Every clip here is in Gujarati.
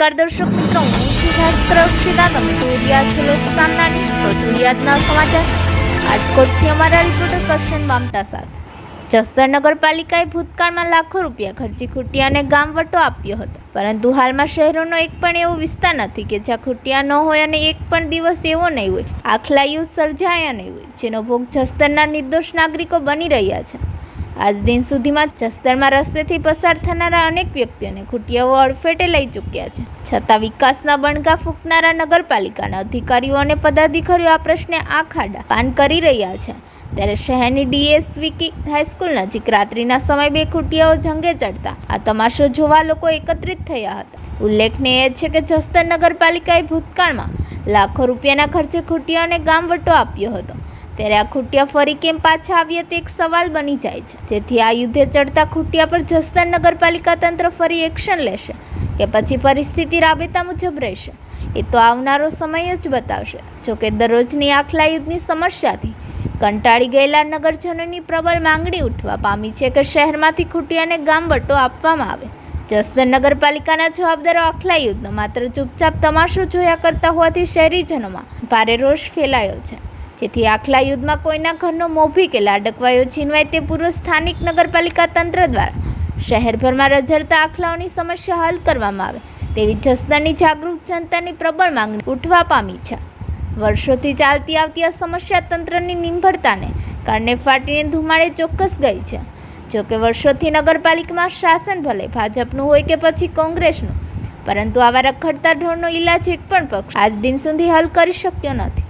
નમસ્કાર દર્શક મિત્રો, હું છું ભાસ્કર અક્ષિતા. તમે જોઈ રહ્યા છો લોકસામના ન્યૂઝ. તો જોઈએ આજના સમાચાર. રાજકોટથી અમારા રિપોર્ટર કરશન મામટા સાથે. જસદણ નગરપાલિકાએ ભૂતકાળમાં લાખો રૂપિયા ખર્ચી ખૂટિયાને ગામવટો આપ્યો હતો, પરંતુ હાલમાં શહેરોનો એક પણ એવો વિસ્તાર નથી કે જ્યાં ખૂટિયા ન હોય અને એક પણ દિવસ એવો નહીં હોય, આખલા યુદ્ધ સર્જાયા નહીં હોય, જેનો ભોગ જસદણના નિર્દોષ નાગરિકો બની રહ્યા છે. આજ દિન સુધીમાં જસદણમાં રસ્તેથી પસાર થનારા અનેક વ્યક્તિઓને ખૂટિયાઓ અડફેટે લઈ ચૂક્યા છે. છતાં વિકાસના બણગા ફૂંકનારા નગરપાલિકાના અધિકારીઓ અને પદાધિકારીઓ આ પ્રશ્ને આંખ આડા કાન કરી રહ્યા છે. ત્યારે શહેરની ડીએસવી હાઈસ્કૂલ નજીક રાત્રિના સમયે બે ખૂટિયાઓ જંગે ચડતા આ તમાશો જોવા લોકો એકત્રિત થયા હતા. ઉલ્લેખનીય છે કે જસદણ નગરપાલિકાએ ભૂતકાળમાં લાખો રૂપિયાના ખર્ચે ખૂટિયાઓને ગામવટો આપ્યો હતો. ત્યારે આ ખૂટિયા ફરી કેમ પાછા આવ્યા તે એક સવાલ બની જાય છે. જેથી આ યુદ્ધે ચડતા ખૂટિયા પર જસદણ નગરપાલિકા તંત્ર ફરી એક્શન લેશે કે પછી પરિસ્થિતિ રાબેતા મુજબ રહેશે, એ તો આવનારો સમય જ બતાવશે. જોકે દરરોજની આખલા યુદ્ધની સમસ્યાથી કંટાળી ગયેલા નગરજનોની પ્રબળ માંગણી ઉઠવા પામી છે કે શહેરમાંથી ખૂટિયાને ગામવટો આપવામાં આવે. જસદણ નગરપાલિકાના જવાબદારો આખલા યુદ્ધનો માત્ર ચૂપચાપ તમાશો જોયા કરતા હોવાથી શહેરીજનોમાં ભારે રોષ ફેલાયો છે. જેથી આખલા યુદ્ધમાં કોઈના ઘરનો મોભી કે લાડકવાયો છીનવાય તે પૂર્વ સ્થાનિક નગરપાલિકા તંત્ર દ્વારા શહેરભરમાં રઝળતા આખલાઓની સમસ્યા હલ કરવામાં આવે તેવી જસદણની જાગૃત જનતાની પ્રબળ માંગણી ઉઠવા પામી છે. વર્ષોથી ચાલતી આવતી આ સમસ્યા તંત્રની નિંભળતાને કારણે ફાટીને ધુમાડે ચોક્કસ ગઈ છે. જોકે વર્ષોથી નગરપાલિકામાં શાસન ભલે ભાજપનું હોય કે પછી કોંગ્રેસનું, પરંતુ આવા રખડતા ઢોરનો ઇલાજ એક પણ પક્ષ આજ દિન સુધી હલ કરી શક્યો નથી.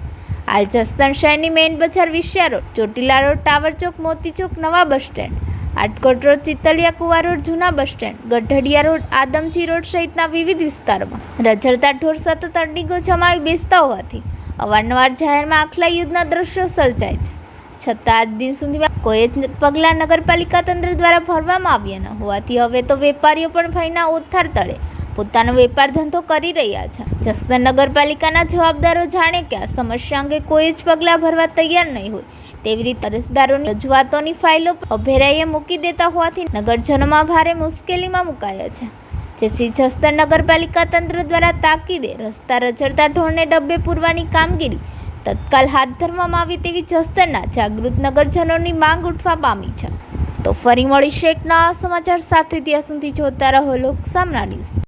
હાલ જસદણ શહેરની મેઇન બજાર, વિશ્યા road, Chotila road, tower Chowk, Moti Chowk, નવા bus stand, Atkot road, Chitaliya Kuva road, જૂના bus stand, Gadhadiya road, Adamji road સહિતના વિવિધ વિસ્તારોમાં રઝળતા ઢોર સતત અડીગો જમાવી બેસતા હોવાથી અવારનવાર જાહેરમાં આખલા યુદ્ધના દ્રશ્યો સર્જાય છે. છતાં આજ દિન સુધીમાં કોઈ જ પગલાં નગરપાલિકા તંત્ર દ્વારા ભરવામાં આવ્યા ન હોવાથી હવે તો વેપારીઓ પણ ભયના ઓથાર તળે પોતાનો વેપાર ધંધો કરી રહ્યા છે. જસદણ નગરપાલિકાના જવાબદારો જાણે કે આ સમસ્યા અંગે કોઈ જ પગલાં ભરવા તૈયાર નહીં હોય તેવી રીતે અરજદારોની રજૂઆતોની ફાઇલો અભેરાઈએ મૂકી દેતા હોવાથી નગરજનોમાં ભારે મુશ્કેલીમાં મુકાયા છે. જેથી જસદણ નગરપાલિકા તંત્ર દ્વારા તાકીદે રસ્તા રઝળતા ઢોરને ડબ્બે પૂરવાની કામગીરી તત્કાલ હાથ ધરવામાં આવી તેવી જસદણના જાગૃત નગરજનોની માંગ ઉઠવા પામી છે. તો ફરી મળીશું એક નવા સમાચાર સાથે. ત્યાં સુધી જોતા રહો લોકસામના ન્યૂઝ.